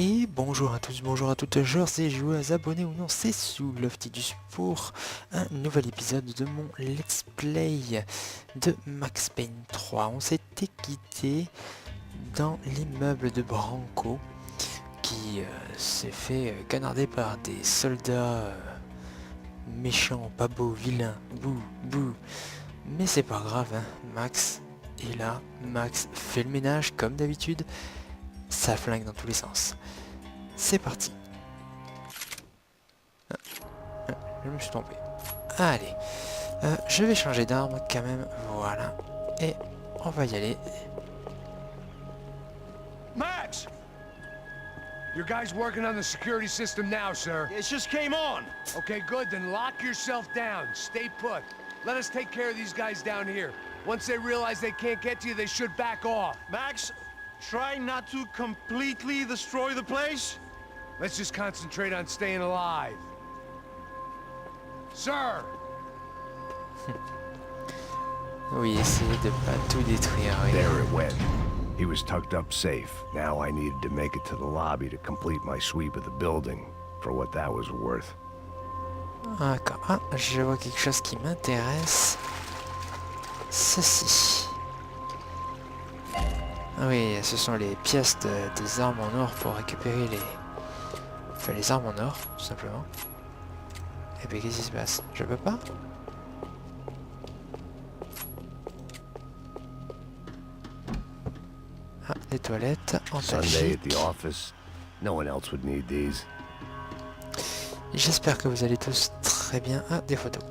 Et bonjour à tous, bonjour à toutes, joueurs et joueuses, abonnés ou non, c'est sous Lofty pour un nouvel épisode de mon let's play de Max Payne 3. On s'était quitté dans l'immeuble de Branco qui s'est fait canarder par des soldats méchants, pas beaux, vilains, bouh, bouh. Mais c'est pas grave, hein. Max est là, Max fait le ménage comme d'habitude. Ça flingue dans tous les sens. C'est parti. Je me suis trompé. Allez. Je vais changer d'arme quand même. Voilà. Et on va y aller. Max! Your guy's working on the security system now, sir. It just came on. Okay, good. Then lock yourself down. Stay put. Let us take care of these guys down here. Once they realize they can't get to you, they should back off. Max, try not to completely destroy the place. Let's just concentrate on staying alive. Sir! Oui, essayez de pas tout détruire. Oui. There it went. He was tucked up safe. Now I needed to make it to the lobby to complete my sweep of the building, for what that was worth. D'accord. Ah, je vois quelque chose qui m'intéresse. Ceci. Ah oui, ce sont les pièces des armes en or pour récupérer les... Enfin, les armes en or, tout simplement. Et bien, qu'est-ce qui se passe? Je peux pas? Ah, des toilettes en Sunday at the office. No one else would need these. J'espère que vous allez tous très bien. Ah, des photos.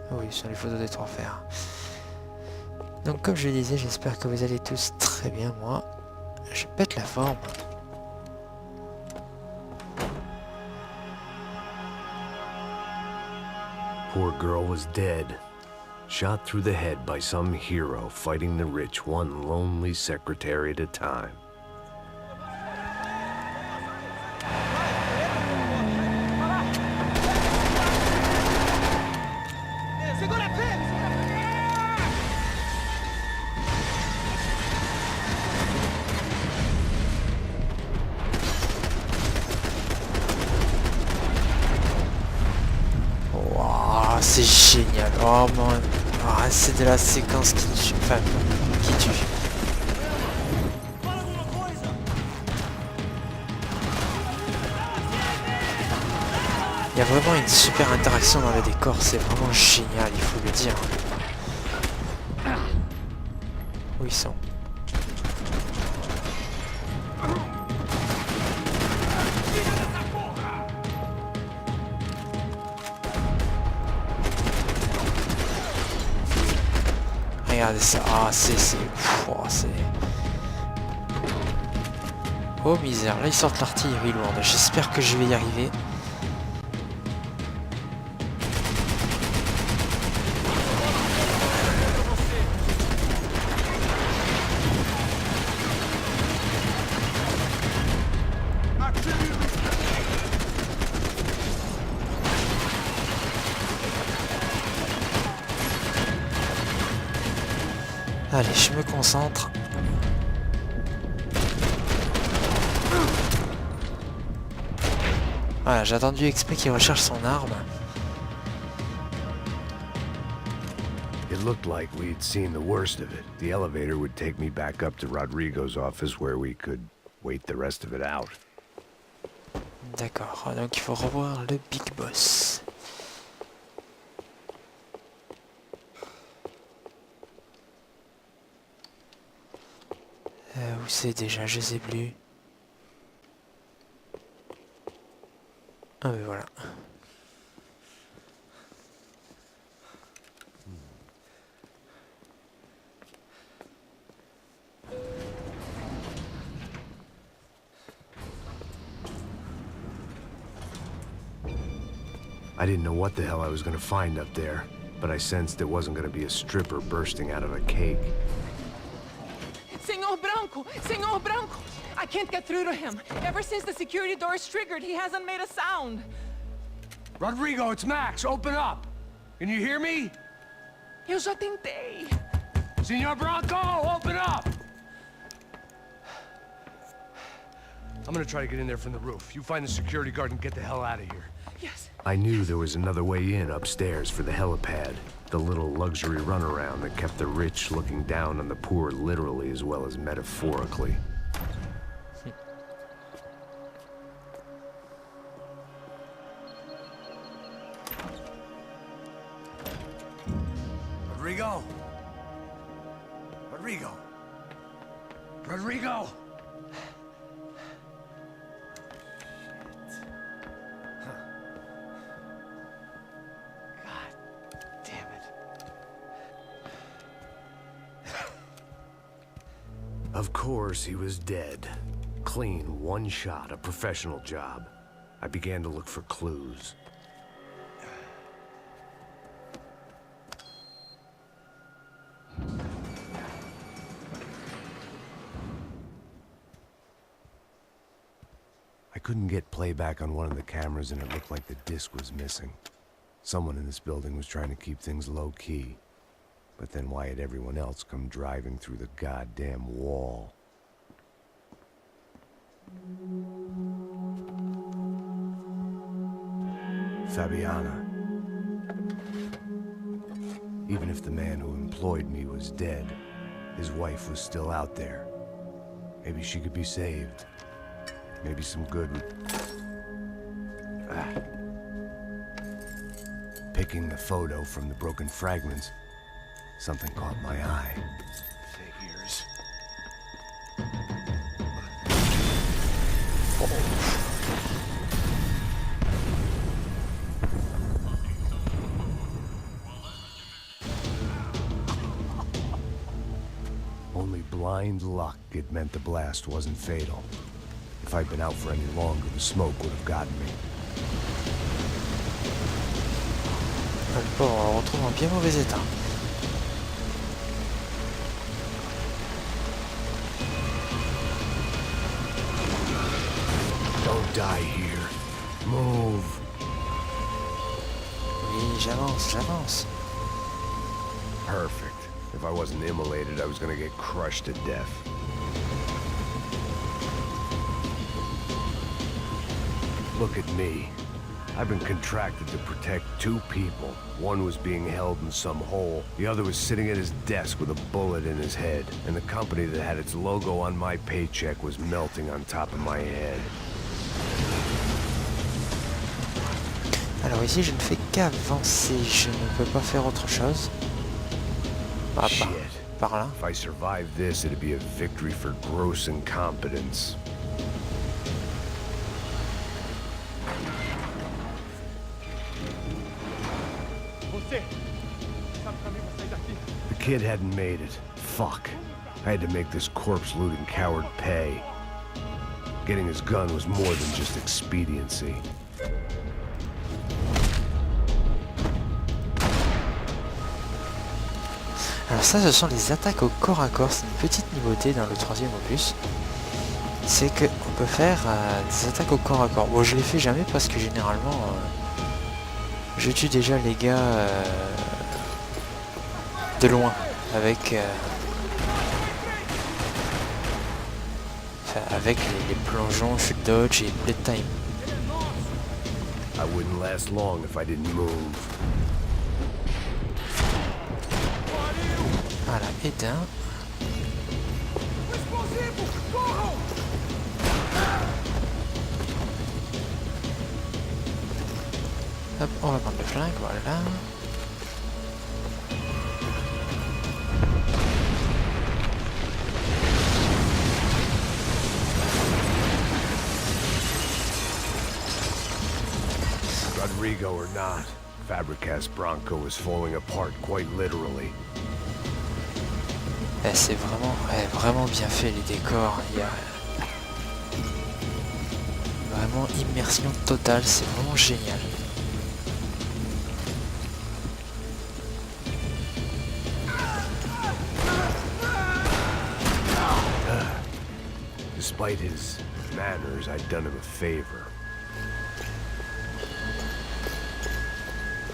Ah oui, ce sont les photos des trois fers. Donc comme je le disais, j'espère que vous allez tous très bien. Moi, je pète la forme. Poor girl was dead. Shot through the head by some hero fighting the rich one lonely secretary at a time. C'est génial. Oh mon... Oh, c'est de la séquence qui tue. Enfin, qui tue. Il y a vraiment une super interaction dans le décor. C'est vraiment génial, il faut le dire. Où ils sont? Regardez ça, ah c'est... Oh misère, là ils sortent l'artillerie lourde, j'espère que je vais y arriver. Allez, je me concentre. Voilà, j'ai attendu exprès qu'il recherche son arme. It looked like we'd seen the worst of it. The elevator would take me back up to Rodrigo's office where we could wait the rest of it out. D'accord, donc il faut revoir le Big Boss. Où c'est déjà? Je sais plus. Ah mais voilà. I didn't know what the hell I was going to find up there, but I sensed it wasn't going to be a stripper bursting out of a cake. Senor Branco, I can't get through to him. Ever since the security door is triggered, he hasn't made a sound. Rodrigo, it's Max. Open up. Can you hear me? Eu já tentei. Senor Branco, open up! I'm gonna try to get in there from the roof. You find the security guard and get the hell out of here. Yes. I knew there was another way in upstairs for the helipad. The little luxury runaround that kept the rich looking down on the poor literally as well as metaphorically. Rodrigo! Rodrigo! Rodrigo! Of course, he was dead. Clean, one shot, a professional job. I began to look for clues. I couldn't get playback on one of the cameras and it looked like the disc was missing. Someone in this building was trying to keep things low-key. But then why had everyone else come driving through the goddamn wall? Fabiana. Even if the man who employed me was dead, his wife was still out there. Maybe she could be saved. Maybe some good would... Picking the photo from the broken fragments, something caught my eye. Figures. Only blind luck it meant the blast wasn't fatal. If I'd been out for any longer, the smoke would have gotten me. Le pauvre, on le retrouve en bien mauvais état. Don't die here. Move. Oui, j'avance. Perfect. If I wasn't immolated, I was gonna get crushed to death. Look at me. I've been contracted to protect two people. One was being held in some hole. The other was sitting at his desk with a bullet in his head. And the company that had its logo on my paycheck was melting on top of my head. Alors ici, je ne fais qu'avancer. Je ne peux pas faire autre chose. Ah, Shit. par là. If I survived this, it'd be a victory for gross incompetence. The kid hadn't made it. Fuck. I had to make this corpse-looting coward pay. Getting his gun was more than just expediency. Alors ça, ce sont les attaques au corps à corps. C'est une petite nouveauté dans le troisième opus. C'est qu'on peut faire des attaques au corps à corps. Bon, je les fais jamais parce que généralement, je tue déjà les gars de loin avec avec les plongeons, shoot dodge et bullet time. I wouldn't last long if I didn't move. Voilà, et d'un. Hop, on va prendre le flingue, voilà. Rodrigo or not, Fabricas Bronco is falling apart quite literally. C'est vraiment bien fait les décors. Il y a vraiment immersion totale, c'est vraiment génial. Despite his manners, I'd done him a favor.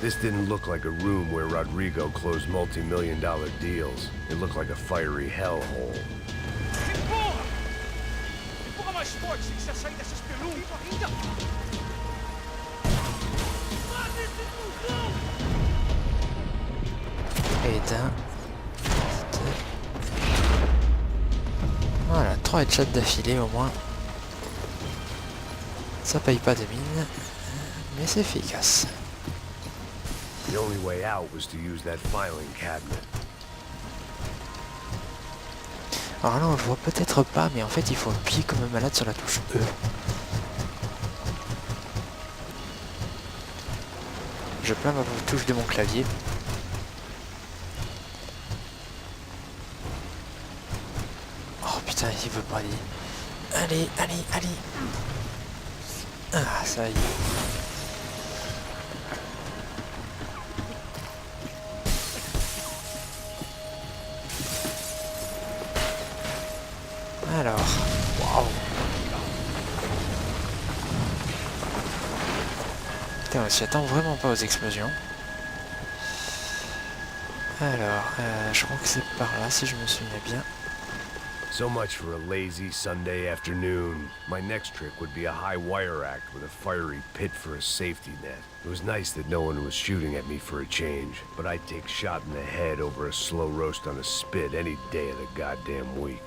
This didn't look like a room where Rodrigo closed multi-million-dollar deals. It looked like a fiery hellhole. Et d'un... Voilà, 3 headshots d'affilée au moins. Ça paye pas de mine, mais c'est efficace. The only way out was to use that filing cabinet. Alors là on le voit peut-être pas, mais en fait il faut appuyer comme un malade sur la touche E. Je plains ma touche de mon clavier. Oh putain, il veut pas aller. Allez, allez, allez. Ah, ça y est. Alors, waouh. Putain, on s'y attend vraiment pas aux explosions. Alors, je crois que c'est par là, si je me souviens bien. So much for a lazy Sunday afternoon. My next trick would be a high wire act with a fiery pit for a safety net. It was nice that no one was shooting at me for a change, but I'd take shot in the head over a slow roast on a spit any day of the goddamn week.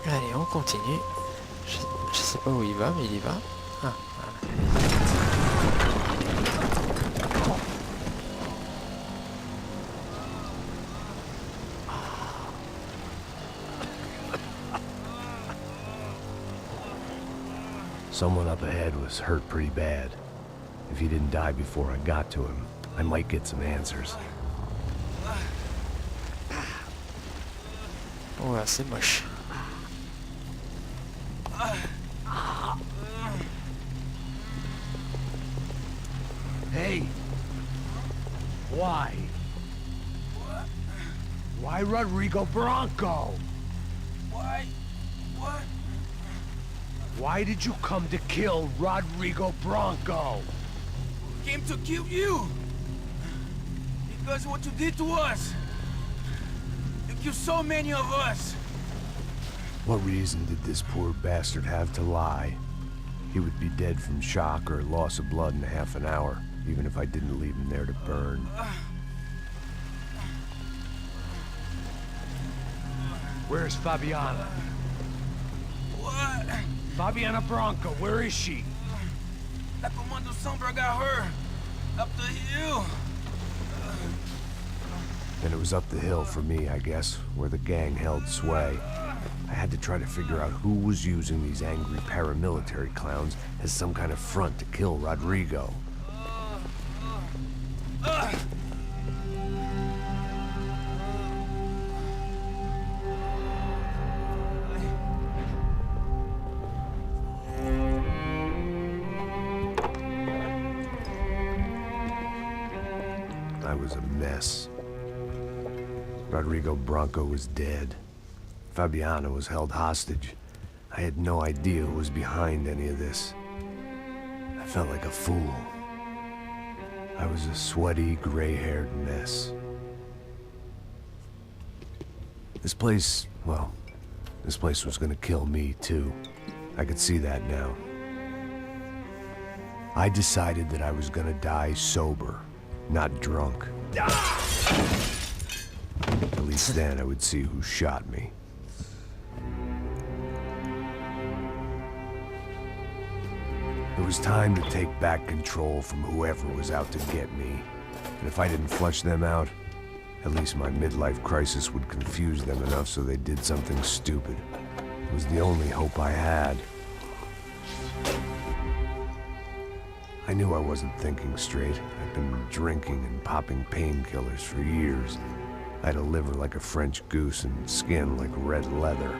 Allez, on continue. Je sais pas où il va, mais il y va. Ah, voilà. Someone up ahead was hurt pretty bad. If he didn't die before I got to him, I might get some answers. Ouais, c'est moche. Hey! Why? Why Rodrigo Bronco? Why? What? Why did you come to kill Rodrigo Bronco? Came to kill you. Because what you did to us. You killed so many of us. What reason did this poor bastard have to lie? He would be dead from shock or loss of blood in half an hour, even if I didn't leave him there to burn. Where's Fabiana? What? Fabiana Bronco, where is she? La Comando Sombra got her. Up the hill. And it was up the hill for me, I guess, where the gang held sway. I had to try to figure out who was using these angry paramilitary clowns as some kind of front to kill Rodrigo. I was a mess. Rodrigo Bronco was dead. Fabiana was held hostage. I had no idea who was behind any of this. I felt like a fool. I was a sweaty, gray-haired mess. This place, well, this place was gonna kill me too. I could see that now. I decided that I was gonna die sober, not drunk. At least then I would see who shot me. It was time to take back control from whoever was out to get me. And if I didn't flush them out, at least my midlife crisis would confuse them enough so they did something stupid. It was the only hope I had. I knew I wasn't thinking straight. I'd been drinking and popping painkillers for years. I had a liver like a French goose and skin like red leather.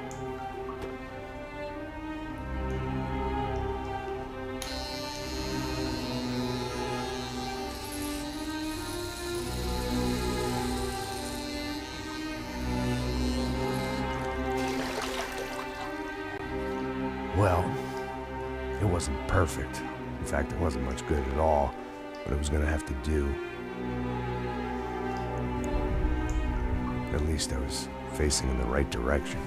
Well, it wasn't perfect. In fact, it wasn't much good at all, but it was gonna have to do. At least least I was facing in the right direction.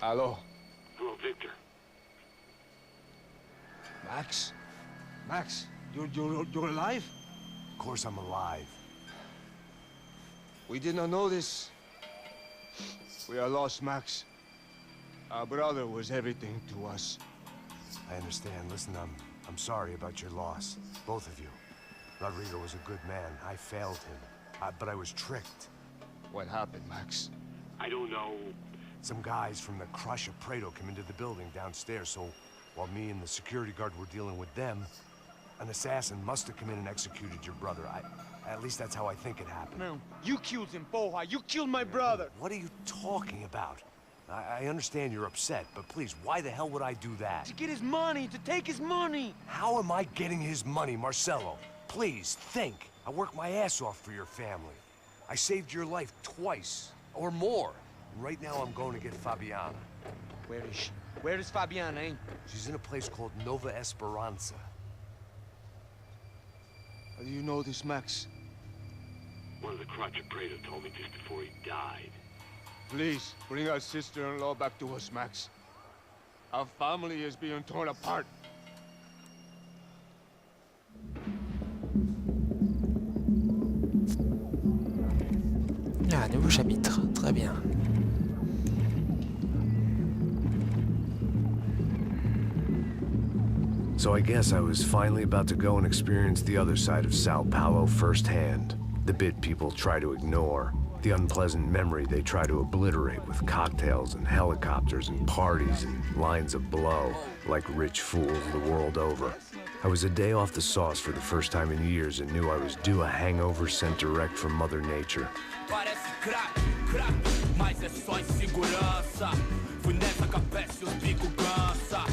Hello. Hello, Victor. Max? Max, you're alive? Of course I'm alive. We did not know this. We are lost, Max. Our brother was everything to us. I understand. Listen, I'm sorry about your loss. Both of you. Rodrigo was a good man. I failed him. But I was tricked. What happened, Max? I don't know. Some guys from the Crush of Prado came into the building downstairs, so while me and the security guard were dealing with them, an assassin must have come in and executed your brother. At least that's how I think it happened. No, you killed him, Porra. You killed my brother. What are you talking about? I understand you're upset, but please, why the hell would I do that? To get his money, to take his money. How am I getting his money, Marcelo? Please, think. I worked my ass off for your family. I saved your life twice, or more. Right now, I'm going to get Fabiana. Where is she? Where is Fabiana, eh? She's in a place called Nova Esperanza. How do you know this, Max? One of the Crotch of Prado told me just before he died. Please, bring our sister-in-law back to us, Max. Our family is being torn apart. Ah, nouveau chapitre, très bien. So I guess I was finally about to go and experience the other side of Sao Paulo firsthand. The bit people try to ignore. The unpleasant memory they try to obliterate with cocktails and helicopters and parties and lines of blow, like rich fools the world over. I was a day off the sauce for the first time in years and knew I was due a hangover sent direct from Mother Nature. Parece crack, crack, mas é só insegurança. Fui nessa capeste, os bico cansa.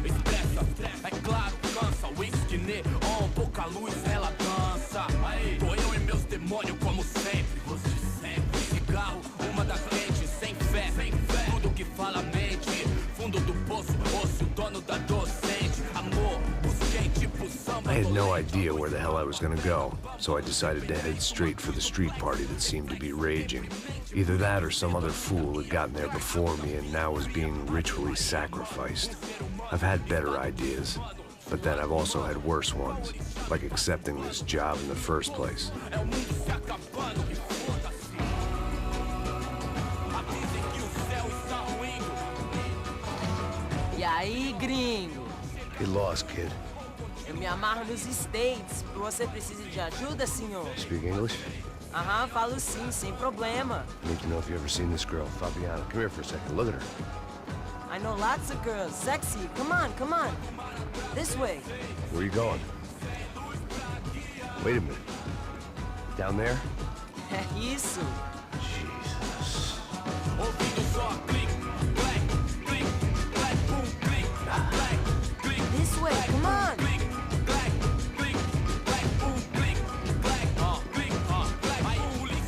Expressa, é claro, cansa. Whisky, neon, pouca luz, ela dança. Tô eu e meus demônios como sempre. Você sempre. Cigarro, uma das quentes, sem fé. Tudo que fala mente. Fundo do poço, osso, dono da docente. Amor, busquei tipo samba. I had no idea where the hell I was gonna go, so I decided to head straight for the street party that seemed to be raging. Either that or some other fool had gotten there before me and now was being ritually sacrificed. I've had better ideas, but then I've also had worse ones, like accepting this job in the first place. E aí, gringo? Get lost, kid. Eu me amarro nos States. Você precisa de ajuda, senhor? Speak English? Aham, falo sim, sem problema. I need to know if you've ever seen this girl, Fabiana. Come here for a second. Look at her. I know lots of girls. Sexy. Come on, come on. This way. Where are you going? Wait a minute. Down there? É isso. Jesus. This way, come on.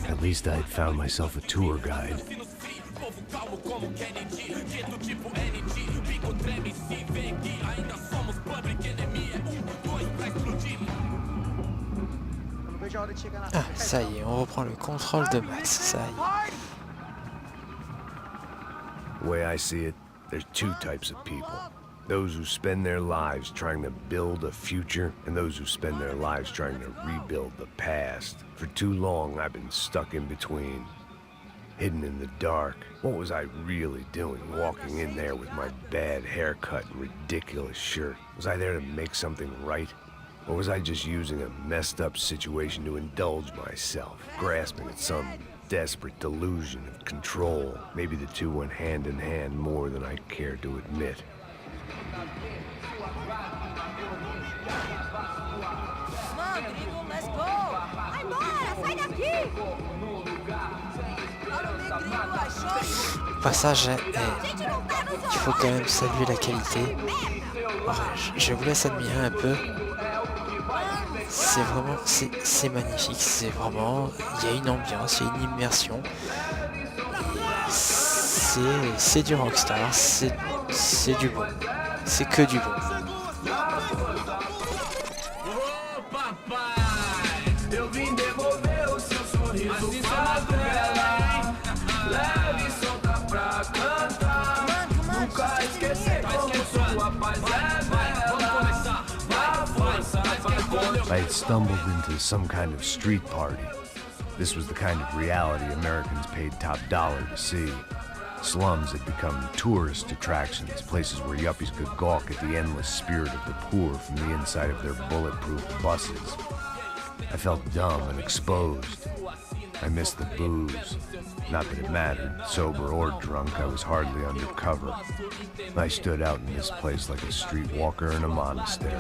At least I'd found myself a tour guide. Ah, ça y est, on reprend le contrôle de Max, ça y est. The way I see it, there's two types of people. Those who spend their lives trying to build a future, and those who spend their lives trying to rebuild the past. For too long, I've been stuck in between. Hidden in the dark. What was I really doing, walking in there with my bad haircut and ridiculous shirt? Was I there to make something right? Or was I just using a messed up situation to indulge myself, grasping at some desperate delusion of control? Maybe the two went hand in hand more than I cared to admit. Come on, gringo, let's go. Vai embora, sai daqui. Le passage il faut quand même saluer la qualité. Alors, je vous laisse admirer un peu. c'est vraiment, c'est magnifique, c'est vraiment, il y a une ambiance, il y a une immersion, c'est du rockstar, c'est du bon, c'est que du bon. I had stumbled into some kind of street party. This was the kind of reality Americans paid top dollar to see. Slums had become tourist attractions, places where yuppies could gawk at the endless spirit of the poor from the inside of their bulletproof buses. I felt dumb and exposed. I missed the booze. Not that it mattered. Sober or drunk, I was hardly undercover. I stood out in this place like a streetwalker in a monastery.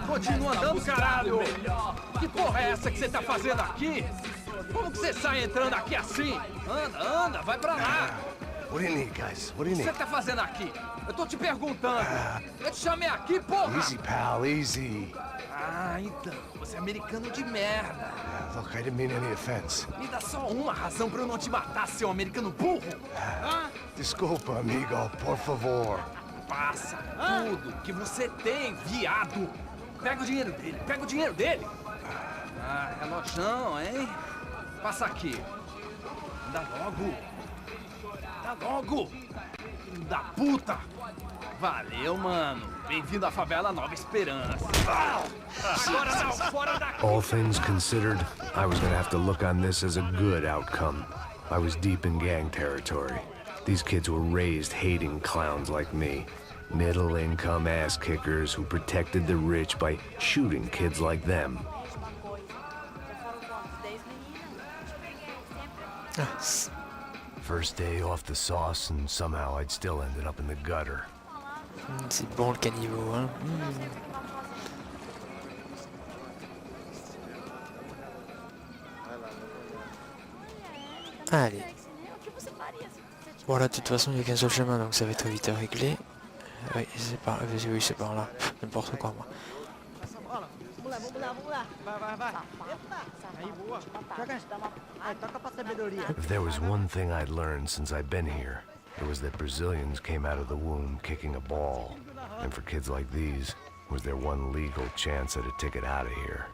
Continua andando, caralho! Que porra é essa que você tá fazendo aqui? Como que você sai entrando aqui assim? Anda, vai pra lá! What do you need, guys? What do you O que need? você tá fazendo aqui? Eu tô te perguntando. Eu te chamei aqui, porra! Easy, pal, easy. Ah, então. Você é americano de merda. Look, I didn't mean any offense. Me dá só uma razão pra eu não te matar, seu americano burro. Desculpa, amigo, por favor. Passa tudo que você tem, viado. Pega o dinheiro dele, Ah, relojão, hein? Passa aqui. Dá logo. Filho da puta. Valeu, mano. Bem-vindo à favela Nova Esperança. Agora não, fora daqui. All things considered, I was gonna have to look on this as a good outcome. I was deep in gang territory. These kids were raised hating clowns like me. Middle-income ass-kickers who protected the rich by shooting kids like them. First day off the sauce, and somehow I'd still ended up in the gutter. C'est bon le caniveau, hein. Allez. Voilà, de toute façon, il n'y a qu'un seul chemin, donc ça va être vite réglé. Oui, c'est par là. N'importe quoi, moi. If there was one thing I'd learned since I've been here, it was that Brazilians came out of the womb kicking a ball. And for kids like these, was their one legal chance at a ticket out of here.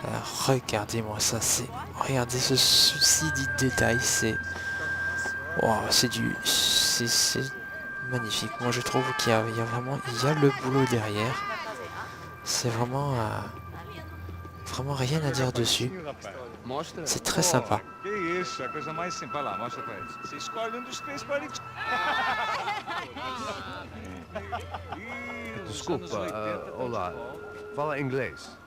Alors, regardez-moi ça, regardez ce souci du détail, c'est... Wow, c'est magnifique. Moi je trouve qu'il y a vraiment le boulot derrière. C'est vraiment rien à dire dessus. C'est très sympa. Que isso, a coisa mais simples. Lá, mostra pra eles. Você escolhe dos três palitos. Desculpa, olá. Fala inglês.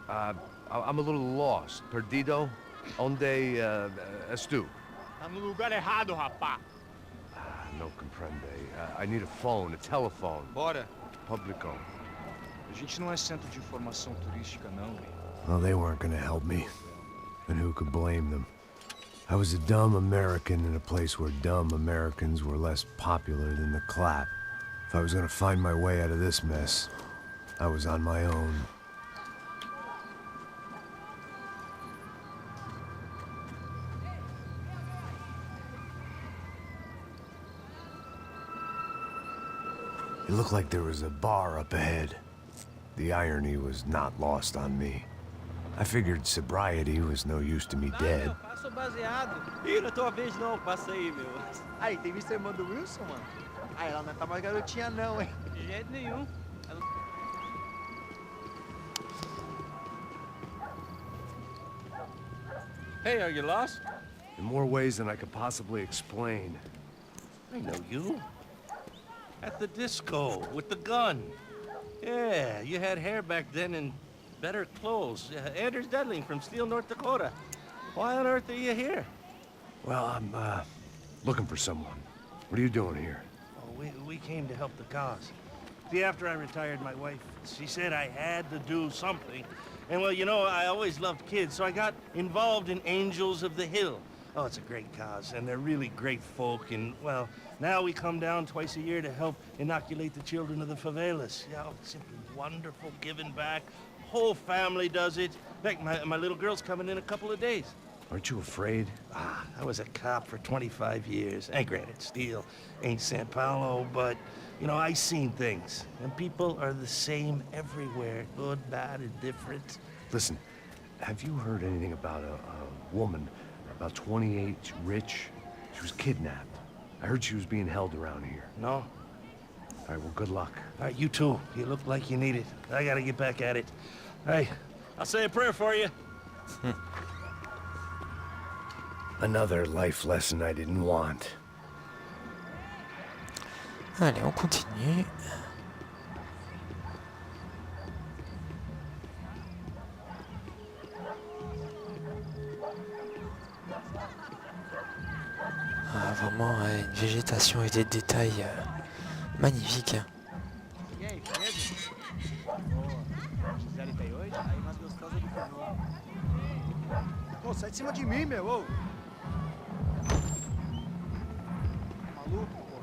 I'm a little lost. Perdido? Onde estou? Tá no lugar errado, rapá. No comprende. I need a phone, a telephone. Bora. Publico. A gente não é centro de informação turística, não. Well, they weren't gonna help me. And who could blame them? I was a dumb American in a place where dumb Americans were less popular than the clap. If I was gonna find my way out of this mess, I was on my own. It looked like there was a bar up ahead. The irony was not lost on me. I figured sobriety was no use to me dead. Passo baseado. Ih, não é tua vez não, passa aí, meu. Aí, tem visto a irmã do Wilson, mano? Ah, ela não tá mais garotinha não, hein? De jeito nenhum. Hey, are you lost? In more ways than I could possibly explain. I know you. At the disco, with the gun. Yeah, you had hair back then and better clothes. Anders Dudling from Steele, North Dakota. Why on earth are you here? Well, I'm, looking for someone. What are you doing here? Oh, we came to help the cause. See, after I retired, my wife, she said I had to do something. And well, you know, I always loved kids, so I got involved in Angels of the Hill. Oh, it's a great cause, and they're really great folk, and well, now we come down twice a year to help inoculate the children of the favelas. Yeah, oh, it's simply wonderful, giving back. Whole family does it. In fact, my little girl's coming in a couple of days. Aren't you afraid? I was a cop for 25 years. And granted, Steel ain't San Paulo, but, you know, I seen things. And people are the same everywhere. Good, bad, indifferent. Listen, have you heard anything about a woman, about 28, rich? She was kidnapped. I heard she was being held around here. No? All right, well, good luck. All right, you too. You look like you need it. I gotta get back at it. Hey, I'll say a prayer for you. Another life lesson I didn't want. Allez, on continue. Ah, vraiment une végétation et des détails magnifiques. Pô, sai de cima de mim, meu! Ô. Maluco, pô.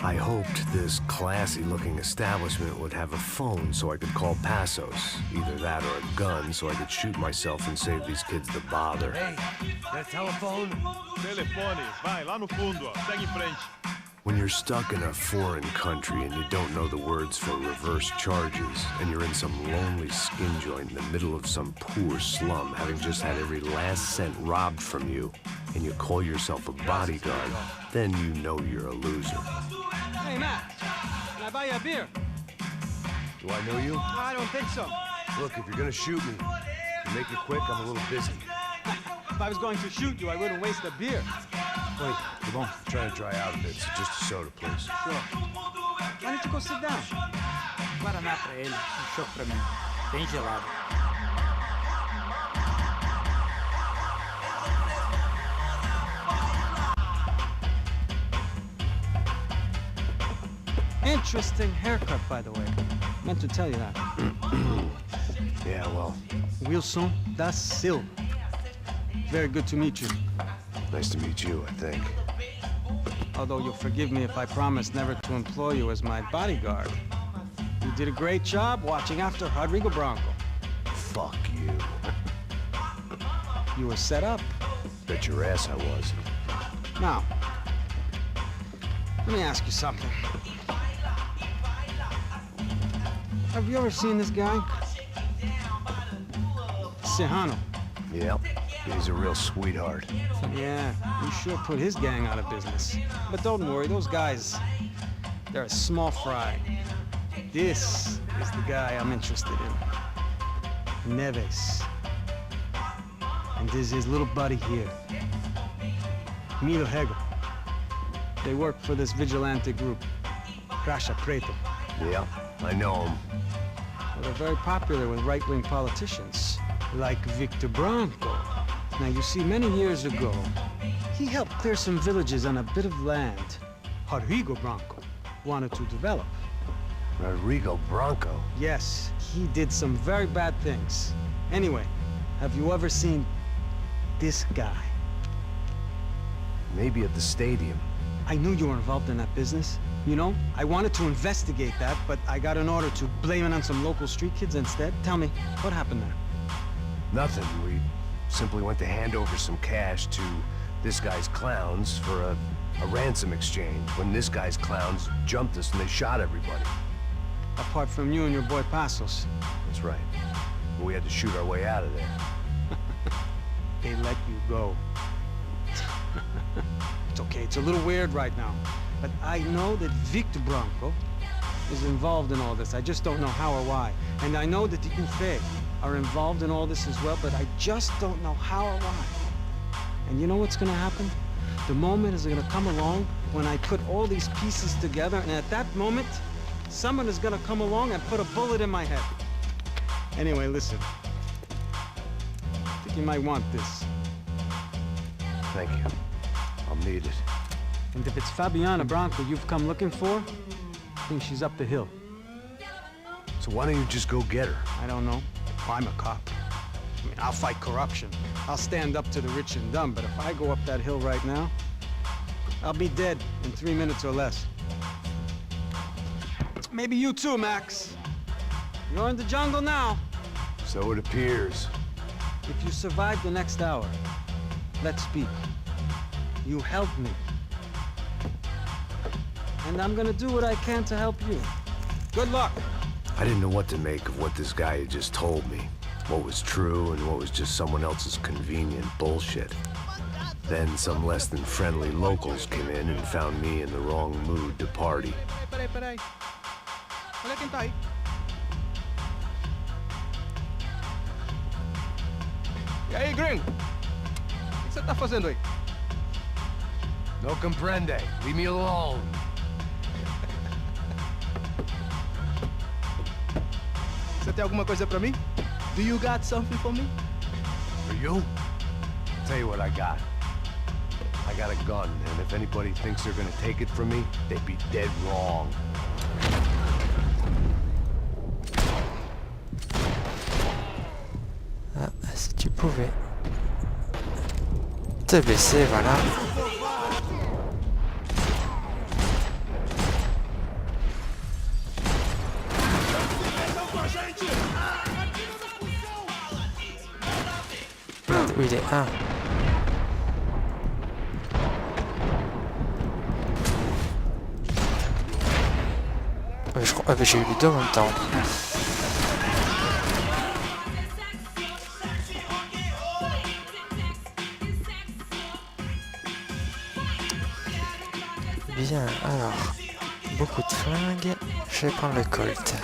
I hoped this classy-looking establishment would have a phone so I could call Passos. Either that or a gun so I could shoot myself and save these kids the bother. Hey, got a telephone? Telefone, vai, lá no fundo, ó. Segue em frente. When you're stuck in a foreign country and you don't know the words for reverse charges, and you're in some lonely skin joint in the middle of some poor slum, having just had every last cent robbed from you, and you call yourself a bodyguard, then you know you're a loser. Hey, Matt, can I buy you a beer? Do I know you? I don't think so. Look, if you're gonna shoot me, to make it quick, I'm a little busy. If I was going to shoot you, I wouldn't waste a beer. Wait, come on. I'm trying to dry out a bit, so just a soda, please. Sure. Why don't you go sit down? Guaraná pra ele, chopp pra mim. Bem gelado. Interesting haircut, by the way. Meant to tell you that. Yeah, well. Wilson da Silva. Very good to meet you. Nice to meet you, I think. Although you'll forgive me if I promise never to employ you as my bodyguard. You did a great job watching after Rodrigo Branco. Fuck you. You were set up. Bet your ass I was. Now, let me ask you something. Have you ever seen this guy? Serrano. Yep. He's a real sweetheart. Yeah, you sure put his gang out of business. But don't worry, those guys, they're a small fry. This is the guy I'm interested in. Neves. And this is his little buddy here. Milo Hegel. They work for this vigilante group, Caixa Preto. Yeah, I know him. Well, they're very popular with right-wing politicians, like Victor Branco. Now, you see, many years ago, he helped clear some villages on a bit of land Rodrigo Branco wanted to develop. Rodrigo Branco? Yes, he did some very bad things. Anyway, have you ever seen this guy? Maybe at the stadium. I knew you were involved in that business. You know, I wanted to investigate that, but I got an order to blame it on some local street kids instead. Tell me, what happened there? Nothing. We simply went to hand over some cash to this guy's clowns for a ransom exchange when this guy's clowns jumped us and they shot everybody. Apart from you and your boy Passos. That's right. We had to shoot our way out of there. They let you go. It's okay, it's a little weird right now. But I know that Victor Branco is involved in all this. I just don't know how or why. And I know that the UFE are involved in all this as well, but I just don't know how or why. And you know what's gonna happen? The moment is gonna come along when I put all these pieces together, and at that moment, someone is gonna come along and put a bullet in my head. Anyway, listen. I think you might want this. Thank you. I'll need it. And if it's Fabiana Branco you've come looking for, I think she's up the hill. So why don't you just go get her? I don't know. I'm a cop. I mean, I'll fight corruption. I'll stand up to the rich and dumb, but if I go up that hill right now, I'll be dead in 3 minutes or less. Maybe you too, Max. You're in the jungle now. So it appears. If you survive the next hour, let's speak. You help me. And I'm gonna do what I can to help you. Good luck. I didn't know what to make of what this guy had just told me. What was true and what was just someone else's convenient bullshit. Then some less than friendly locals came in and found me in the wrong mood to party. Peraí. Olha quem tá aí. E aí, gringo? O que você tá fazendo aí? No comprende. Leave me alone. Você tem alguma coisa pra mim? Do you got something for me? For you? Tell you what I got. I got a gun, and if anybody thinks they're gonna take it from me, they'd be dead wrong. Ah, si tu pouvais te baisser, voilà. Où il est? Ah. Je crois... Ah bah j'ai eu les deux en même temps. Bien, alors... Beaucoup de flingues. Je vais prendre le Colt.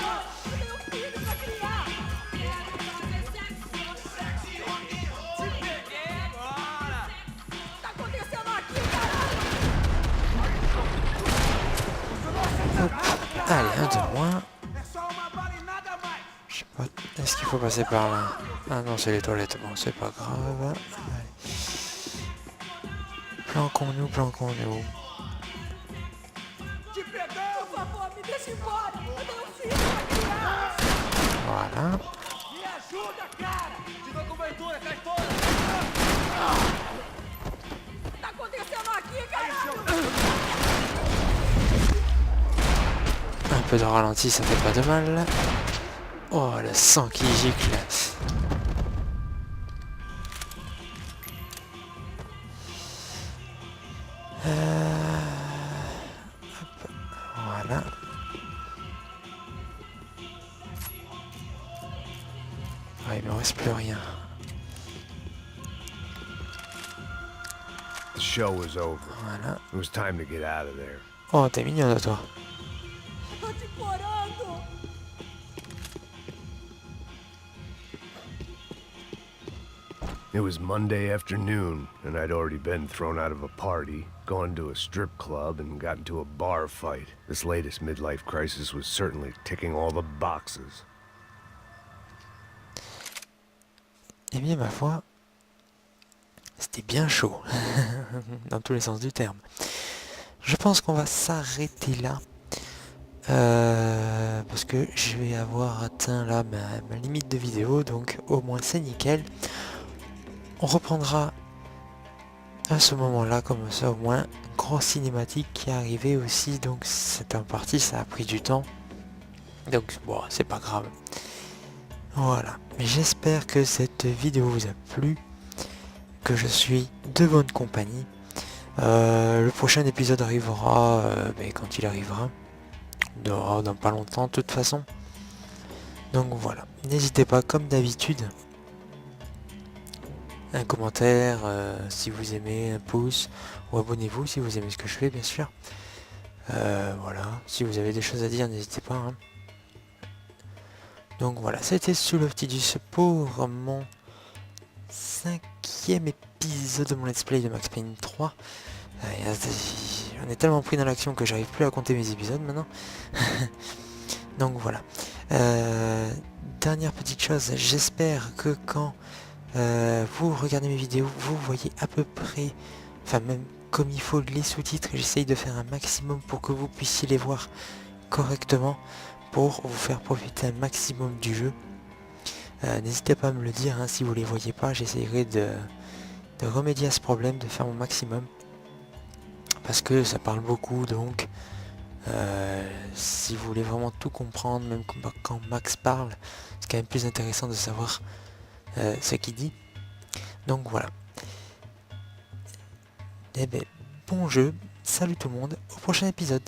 Allez, un de moins. Je sais pas, est-ce qu'il faut passer par là? Ah non, c'est les toilettes, bon, c'est pas grave. Allez. Planquons-nous. Voilà. Un peu de ralenti, ça fait pas de mal. Oh, le sang qui gicle. Hop. Voilà. Ouais, il me reste plus rien. The show was over. Voilà. It was time to get out of there. Oh, t'es mignon, toi. It was Monday afternoon, and I'd already been thrown out of a party, gone to a strip club, and got into a bar fight. This latest midlife crisis was certainly ticking all the boxes. Eh bien, ma foi, c'était bien chaud, dans tous les sens du terme. Je pense qu'on va s'arrêter là, parce que je vais avoir atteint là ma limite de vidéo, donc au moins c'est nickel. On reprendra à ce moment-là, comme ça au moins, une grosse cinématique qui est arrivée aussi, donc c'est un parti, ça a pris du temps, donc bon, c'est pas grave. Voilà, mais j'espère que cette vidéo vous a plu, que je suis de bonne compagnie. Le prochain épisode arrivera quand il arrivera, dans pas longtemps de toute façon. Donc voilà, n'hésitez pas comme d'habitude, un commentaire si vous aimez, un pouce, ou abonnez-vous si vous aimez ce que je fais bien sûr. Voilà, si vous avez des choses à dire n'hésitez pas. Hein. Donc voilà, c'était sous le petit du pour mon 5e épisode de mon let's play de Max Payne 3. On est tellement pris dans l'action que j'arrive plus à compter mes épisodes maintenant. Donc voilà. Dernière petite chose, j'espère que quand vous regardez mes vidéos, vous voyez à peu près, enfin même comme il faut les sous-titres. J'essaye de faire un maximum pour que vous puissiez les voir correctement, pour vous faire profiter un maximum du jeu. N'hésitez pas à me le dire, hein, si vous les voyez pas, j'essayerai de remédier à ce problème, de faire mon maximum. Parce que ça parle beaucoup, donc si vous voulez vraiment tout comprendre, même quand Max parle, c'est quand même plus intéressant de savoir ce qu'il dit. Donc voilà. Eh bien, bon jeu, salut tout le monde, au prochain épisode.